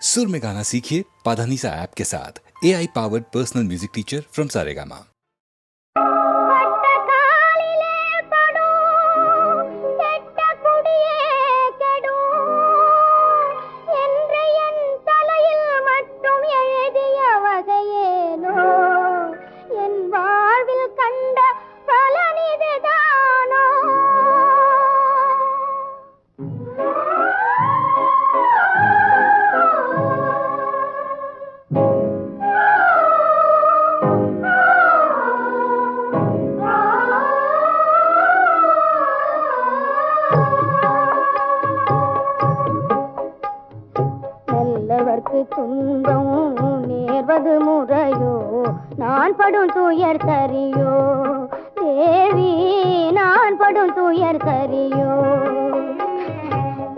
सुर में गाना सीखिए पाधानीसा ऐप के साथ। AI powered personal music teacher from Saregama. துன்பம் நேர்வது முறையோ, நான் படும் துயர் சரியோ தேவி, நான் படும் துயர் சரியோ.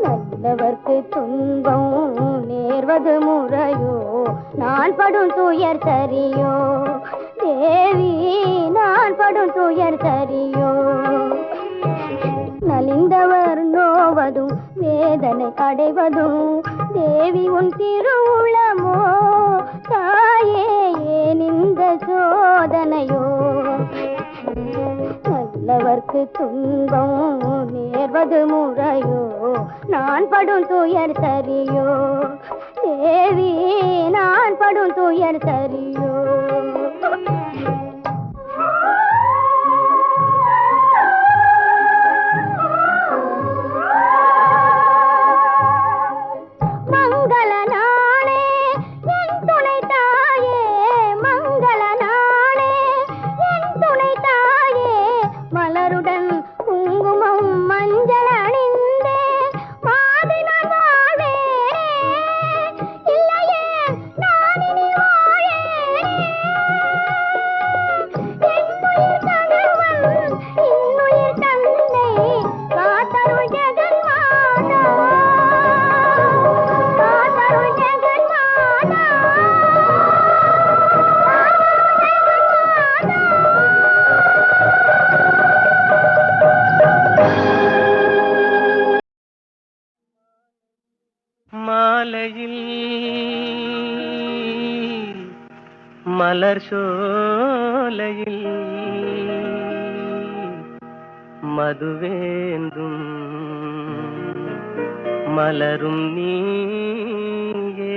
நல்லவர்க்கு துன்பம் நேர்வது முறையோ, நான் படும் துயர் சரியோ தேவி, நான் படும் துயர் சரியோ. நலிந்தவர் நோவதும் வேதனை அடைவதும் தேவி உன் திருவுளமோ தாயே, ஏன் இந்த சோதனையோ. நல்லவர்க்கு துன்பம் நேர்வது முறையோ, நான் படும் துயர் சரியோ தேவி, நான் படும் துயர் சரியோ. மாலையில் மலர் சோலையில் மதுவேந்தும் மலரும் நீயே.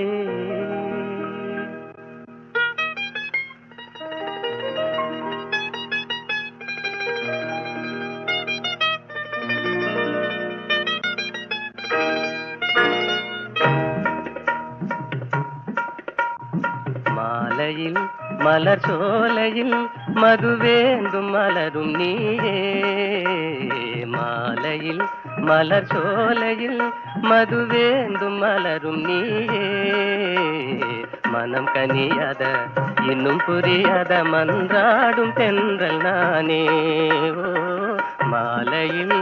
மாலையில் மலர் சோலையில் மதுவேந்தும் மலரும் நீயே. மாலையில் மலர் சோலையில் மதுவேந்தும் மலரும் நீயே. மனம் கனியாத இன்னும் புரியாத மன்றாடும் தென்றல் நானே. ஓ மாலையில்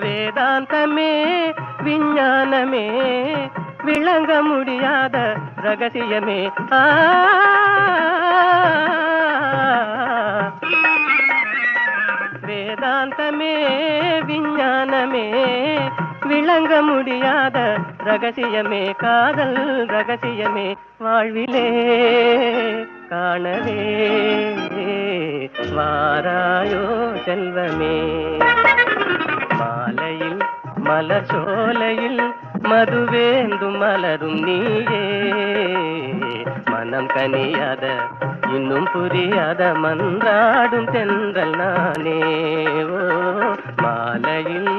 வேதாந்தமே விஞ்ஞானமே விளங்க முடியாத ரகசியமே. வேதாந்தமே விஞ்ஞானமே விளங்க முடியாத ரகசியமே. காதல் ரகசியமே வாழ்விலே காணவே வாராயோ செல்வமே. மாலையில் மலர் சோலையில் மதுவேந்தும் மலரும் நீயே. மனம் கனியாத இன்னும் புரியாத மன்றாடும் தென்றல் நானே. ஓ மாலையில்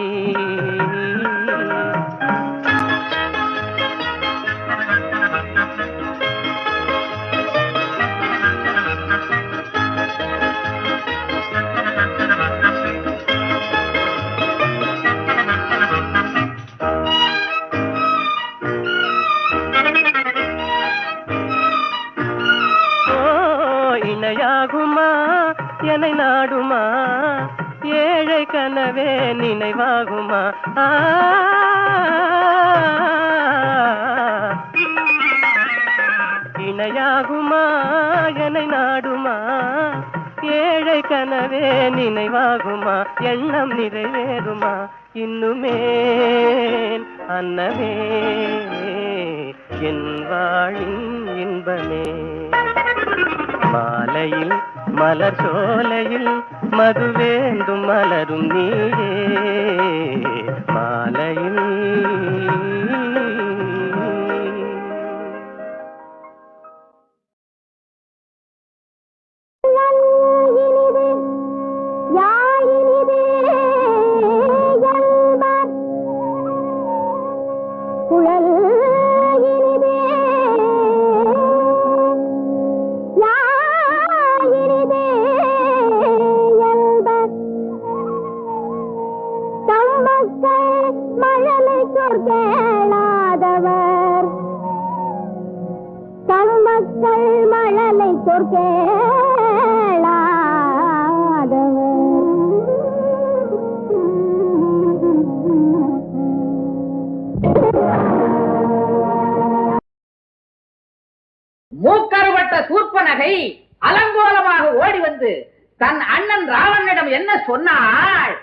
என்னை நாடுமா ஏழை கனவே நினைவாகுமா இணையாகுமா என்னை நாடுமா ஏழை கனவே நினைவாகுமா எண்ணம் நிறைவேறுமா இன்னுமே அன்னமே என் வாழின் இன்பமே மாலையில் மலர் சோலையில் மது வேண்டும் மலரும் நீயே மாலையில் மூக்கறுபட்ட சூர்ப்பனகை அலங்கோலமாக ஓடி வந்து தன் அண்ணன் ராவணனிடம் என்ன சொன்னாள்?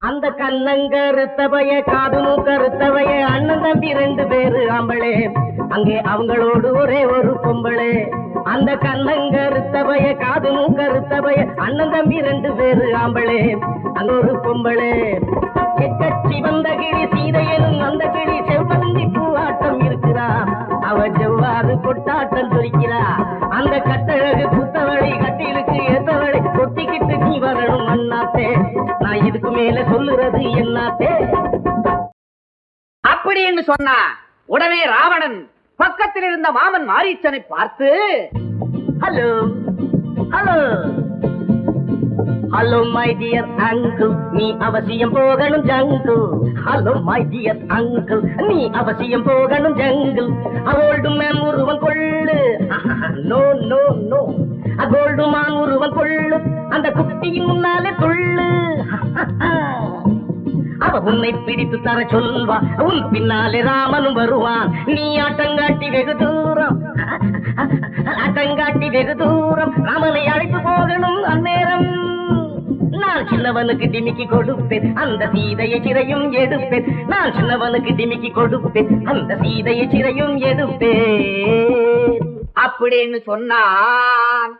அந்த கண்ணங்கருத்தவைய காது மூக்கருத்தவைய அண்ணன் தம்பி 2 பேரு ஆம்பளே அங்கே அவங்களோடு ஒரே ஒரு பொம்பளே அந்த கண்ணங்கருத்தவைய காது மூக்கருத்தவைய அண்ணன் தம்பி 2 பேரு ஆம்பளே அங்க ஒரு பொம்பளே கட்சி வந்த கிளி சீதையனும் அந்த கிளி செவ்வந்தி பூவாட்டம் இருக்கிறா அவ செவ்வாது கொட்டாட்டம் துடிக்கிறா அந்த கட்டழகு புத்தவளை கட்டிலுக்கு ஏத்தவளை கொட்டிக்கிட்டு நீ வரணும் அண்ணாத்தே நான் இதுக்கு மேல சொல்லுறது என்னாத்தே அப்படின்னு சொன்னா உடனே ராவணன் பக்கத்தில் இருந்த மாமன் மாரீச்சனை பார்த்து hello hello hello my dear uncle நீ அவசியம் போகணும் jungle hello my dear uncle நீ அவசியம் போகணும் ஜங்கிள் அவளோடு மேன் உருவம் கொள்ளு நோ நோ நோ கோல்டு மான் உருவம் கொள்ளு அந்த குட்டியின் முன்னாலே துள்ளு அவ உன்னை பிடித்து தர சொல்வா உன் பின்னாலே ராமனும் வருவான் நீ ஆட்டங்காட்டி வெகு தூரம் ஆட்டங்காட்டி வெகு தூரம் ராமனை அழைத்து போகணும் அந்நேரம் நான் சின்னவனுக்கு டிமிக்கி கொடுப்பேன் அந்த சீதையை சிறையும் எடுப்பேன் நான் சின்னவனுக்கு டிமிக்கி கொடுப்பேன் அந்த சீதையை சிறையும் எடுப்பேன் அப்படின்னு சொன்னான்.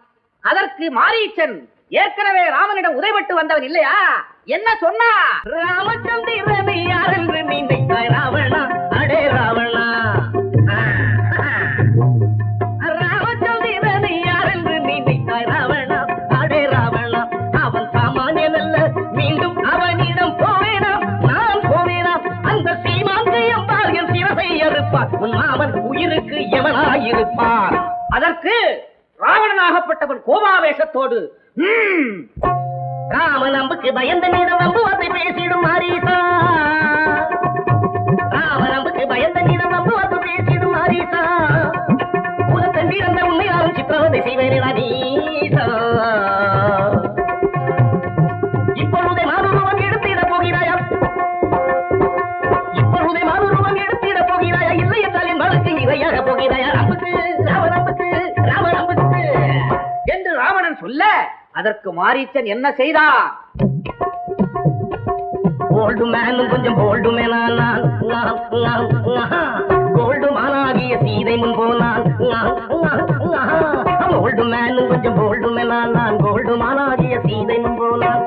அதற்கு மாரீச்சன் ஏற்கனவே ராமனிடம் உதைபட்டு வந்தவன் இல்லையா? என்ன சொன்னா? ராமச்சந்திரனை யார் என்று நினைத்தாய் ராவணா அடே ராவணா ராமச்சந்திரனை யார் என்று நினைத்தாய் ராவணா அடே ராவணா அவன் சாமானியன் அல்ல மீண்டும் அவனிடம் போவேனா நான் போவேனா அந்த சீமாந்தையம் பாரியம் சிவசை அறுப்பார் உன் மாமன் உயிருக்கு எவனாயிருப்பார். அதற்கு ராவணனாகப்பட்டவன் கோபாவேசத்தோடு ராமன் அம்புக்கு பயந்த நீடம் நம்புவதை பேசிடும் மாரீசா ராமன் அம்புக்கு பயந்த நீடம் நம்புவதை பேசிடும் மாரீசா உலகத்தில் பிறந்த உண்மையாலும் சித்திரவதை செய்வேன் நீசா இப்பொழுதே மாறுருவம் எடுத்திட போகிறாயா இப்பொழுதே மாறுருவம் எடுத்திட போகிறாயா இல்லை என்றால் என் வழக்கு இரையாக போகிறாயா அம்புக்கு ராமன் அம்புக்கு ராமன் அம்புக்கு என்று ராவணன் சொல்ல அதற்கு மாரீச்சன் என்ன செய்தான்? கோல்டு மேனும் கொஞ்சம் கோல்டு மேனான் கோல்டு மானாகிய சீதை முன் போனான் கோல்டு மேனும் கொஞ்சம் கோல்டு மேனான் கோல்டு மானாகிய சீதை முன் போனான்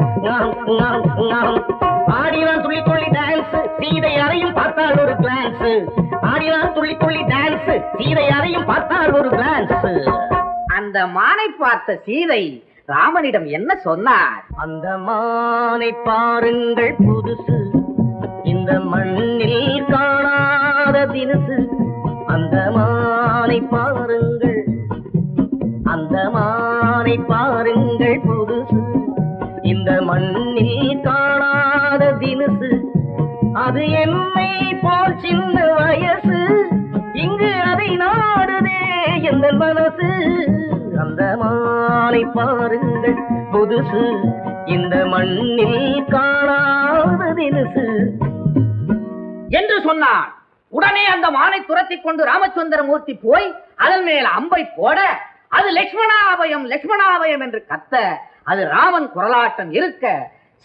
ஆடினான் துள்ளி துள்ளி டான்ஸ் சீதை அறையும் பார்த்தால் ஒரு கிளான்ஸ் ஆடினான் துள்ளி துள்ளி டான்ஸ் சீதை அறையும் பார்த்தால் ஒரு கிளான்ஸ் அந்த மானை பார்த்த சீதை ராமனிடம் என்ன சொன்னார்? அந்த மானை பாருங்கள் புதுசு இந்த மண்ணில் காணாத தினுசு அந்த மானை பாருங்கள் அந்த மானை பாருங்கள் புதுசு இந்த மண்ணில் காணாத தினுசு அது என்னை போல் சின்ன வயசு இங்கு அதை நாடுதே எந்த மனசு அந்த அந்த மாலை பாருங்கள் புதுசு இந்த மண்ணில் காணாத தினுசு என்று சொன்னான். உடனே அந்த மானை துரத்தி கொண்டு ராமச்சந்திரமூர்த்தி போய் அதன் மேல் அம்பை போட அது லட்சுமணாபயம் லட்சுமணாபயம் என்று கத்த அது ராமன் குரலாட்டம் இருக்க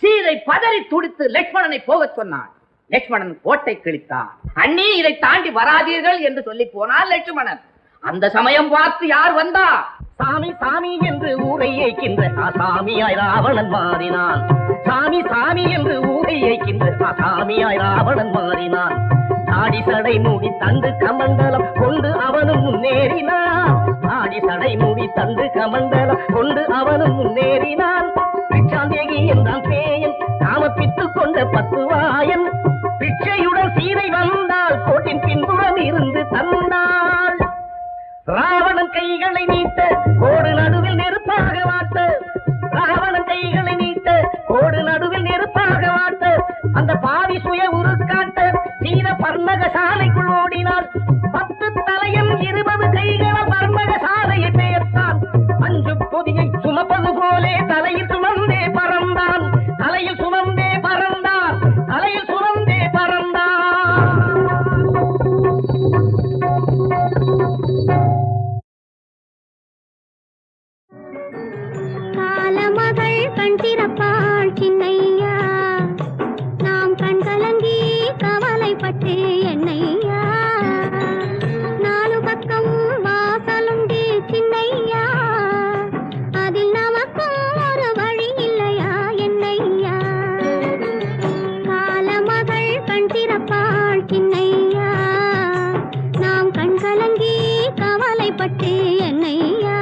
சீதை பதறி துடித்து லட்சுமணனை போகச் சொன்னான். லட்சுமணன் கோட்டை கிழித்தான். அண்ணி இதை தாண்டி வராதீர்கள் என்று சொல்லி போனான் லட்சுமணன். அந்த சமயம் பார்த்து யார் வந்தா? சாமி சாமி என்று ஊரை ஏய்க்கின்ற சாமியாய் ராவணன் மாறினான். சாமி சாமி என்று ஊரை ஏய்க்கின்ற சாமியாய் ராவணன் மாறினான். தாடி சடை மூடி தந்து கமண்டலம் கொண்டு அவனும் முன்னேறினான். தாடி சடை மூடி தந்து கமண்டலம் கொண்டு அவனும் முன்னேறினான். பிச்சாந்தேகி என்றான் பேயன் காமப்பித்து கொண்ட பத்துவாயன். பிச்சையுடன் சீதை வந்தால் கோட்டின் பின்புறம் இருந்து தந்தாள். ராவணன் கைகளை நீட்ட கோடு நடுவில் நெருப்பாக வாட்ட. ராவணன் கைகளை நீட்ட கோடு நடுவில் நெருப்பாக வாட்ட. அந்த பாவி சுய உருக்காட்ட சீன பர்மக சாலைக்குள் ஓடினாள். 10 தலையும் 20 கைகளால் பர்மக சாலையை பெயர்த்தான். 5 பொதியை சுமப்பது போலே தலையில் சுமந்தே பறந்தான். தலையில் சுமந்தே பறந்தான். தலையில் சுமந்தே பறந்தான். காலமகள் கண் திறப்பாள் சின்னையா, நாம் கண் கலங்கி கவலைப்பட்டு என்னையா. 4 பக்கம் வாசலுண்டு சின்னையா, அதில் நமக்கும் ஒரு வழி இல்லையா என்னையா. காலமகள் கண் திறப்பாள் சின்னையா, நாம் கண் கலங்கி கவலைப்பட்டு என்னையா.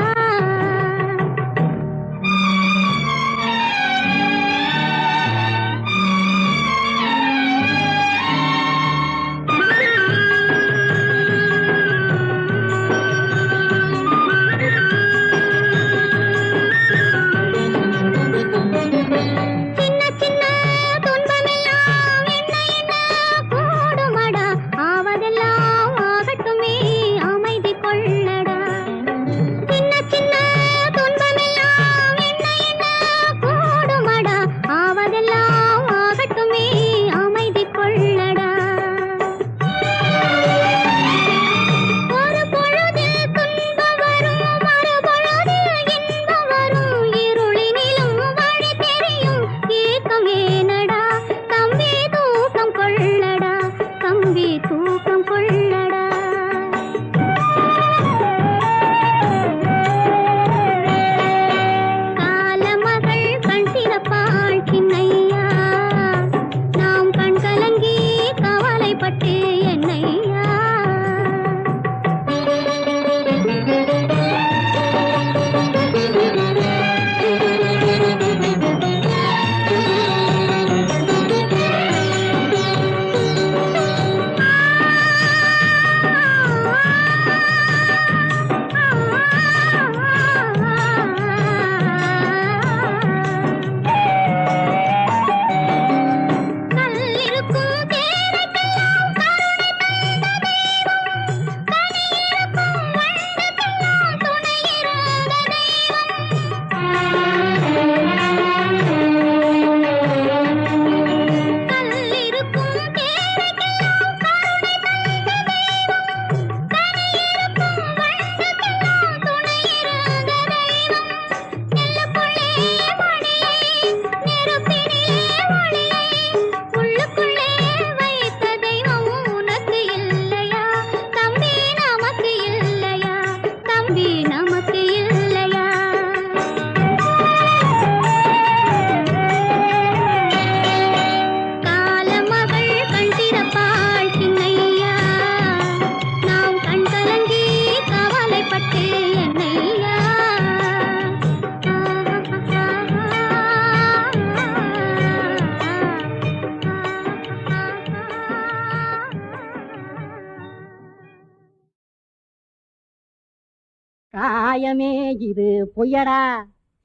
காயமே இது பொய்யடா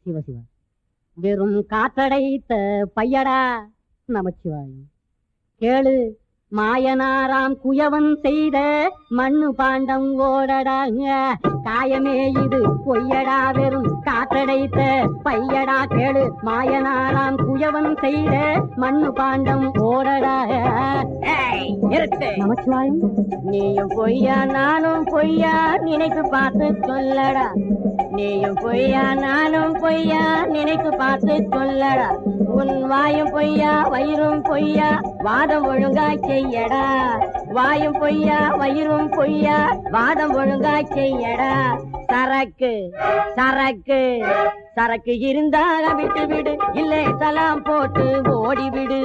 சிவசிவா, வெறும் காற்றடைத்த பையடா நமச்சிவாயம். கேளு மாயனாராம் குயவன் செய்த மண்ணு பாண்டம் ஓடடா. காயமே இது பொய்யடா வெறும் காற்றடைத்த பையடா கேளு மாயனாராம் குயவன் செய்த மண்ணு பாண்டம் ஓடடா நமச்சிவாயம் நீயும் பொய்யா நானும் பொய்யா நினைத்து பார்த்து சொல்லடா நீயும் பொய்யா நானும் பொய்யா நினைத்து பார்த்து சொல்லடா உன் வாயும் பொய்யா வயிறும் பொய்யா வாதம் ஒழுங்காய் செய்யடா வாயும் பொய்யா வயிறும் பொய்யா வாதம் ஒழுங்காய் செய்யடா சரக்கு சரக்கு சரக்கு இருந்தாக விட்டு விடு இல்லை சலாம் போட்டு ஓடிவிடு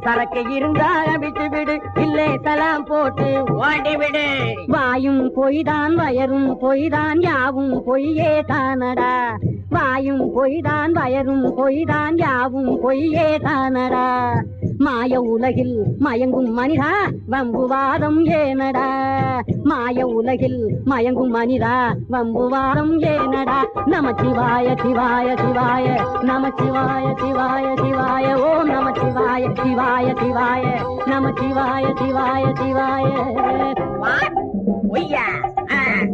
சரக்கு இருந்தாக விட்டு விடு இல்லை சலாம் போட்டு ஓடிவிடு வாயும் பொய்தான் வயரும் பொய்தான் யாவும் பொய்யே தானடா வாயும் பொய்தான் வயரும் பொய்தான் யாவும் பொய்யே தானடா மாய உலகில் மயங்கும் மனிதா வம்புவாதம் ஏனடா மாய உலகில் மயங்கும் மனிதா வம்புவாதம் ஏனடா நமச்சிவாய சிவாய சிவாய நமச்சிவாய சிவாய சிவாய ஓம் நமச்சிவாய சிவாய சிவாய நமச்சிவாய சிவாய சிவாய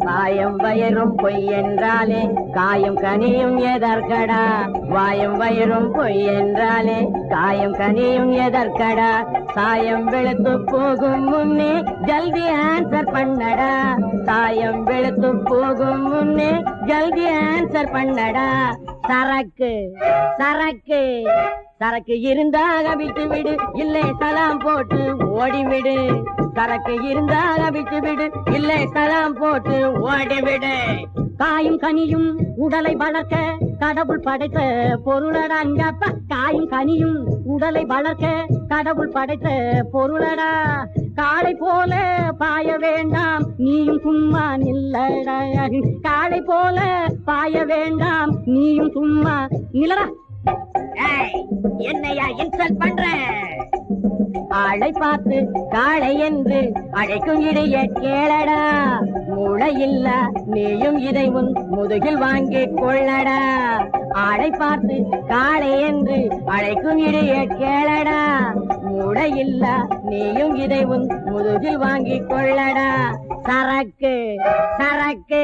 வாயம் வயரும் பொய் என்றாலே காயம் கனியும் எதற்கடா வாயம் வயரும் பொய் என்றாலே காயம் கனியும் எதற்கடா சாயம் வெளுத்து போகும் முன்னே ஜல்தி ஆன்சர் பண்ணடா சாயம் வெளுத்து போகும் முன்னே ஜல்தி ஆன்சர் பண்ணடா சரக்கு சரக்கு சரக்கு இருந்தாக விட்டு விடு இல்லை சலாம் போட்டு ஓடிவிடு சரக்கு இருந்தாக விட்டு விடு இல்லை சலாம் போட்டு ஓடிவிடு காயும் கனியும் உடலை வளர்க்க கடவுள் படைத்த பொருளடா அங்கப்பா காயும் கனியும் உடலை வளர்க்க கடவுள் படைத்த பொருளடா காளை போல பாய வேண்டாம் நீயும் சும்மா நில்லடா காளை போல பாய வேண்டாம் நீயும் சும்மா நில்லடா என்னையா இன்சல்ட் பண்ற ஆளை பார்த்து காளை என்று அழைக்கும் இடைய கேளடா மூளையில்ல நீயும் இதை உன் முதுகில் வாங்கி கொள்ளடா ஆளை பார்த்து காளை என்று அழைக்கும் இடைய கேளடா மூளையில்ல நீயும் இதை உன் முதுகில் வாங்கி கொள்ளடா சரக்கு சரக்கு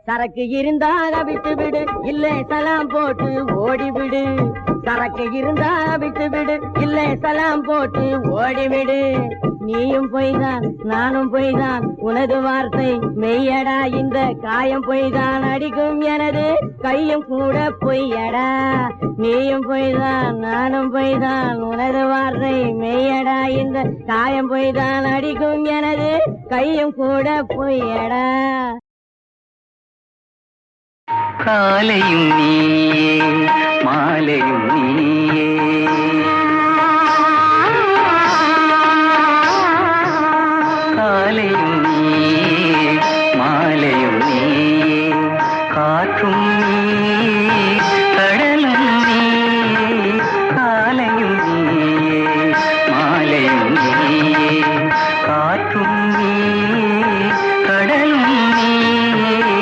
சரக்கு இருந்தாக விட்டு விடு இல்லை சலாம் போட்டு ஓடிவிடு சரக்கு இருந்தாக விட்டு விடு இல்லை சலாம் போட்டு ஓடிவிடு நீயும் பொய்தான் நானும் பொய்தான் உனது வார்த்தை மெய்யடா இந்த காயம் பொய்தான் அடிக்கும் எனது கையும் கூட பொய்யடா நீயும் பொய்தான் நானும் பொய்தான் உனது வார்த்தை மெய்யடா இந்த காயம் பொய்தான் அடிக்கும் எனது கையும் கூட பொய்யடா காலையும் நீயே மாலையும் நீயே காலையும் நீயே மாலையும் நீயே காற்றும் நீயே கடலும் நீயே காலையும் நீயே மாலையும் நீயே காற்றும் நீயே கடலும் நீயே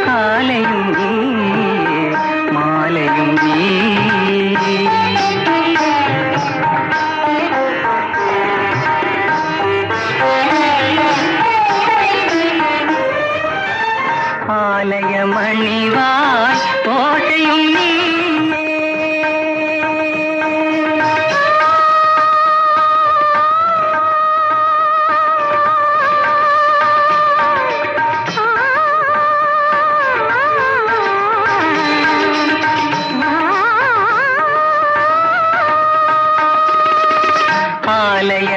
காலையும் நீயே மாலையும் நீயே ஆலய மணிவாய் கோட்டையும் நீயே ஆலய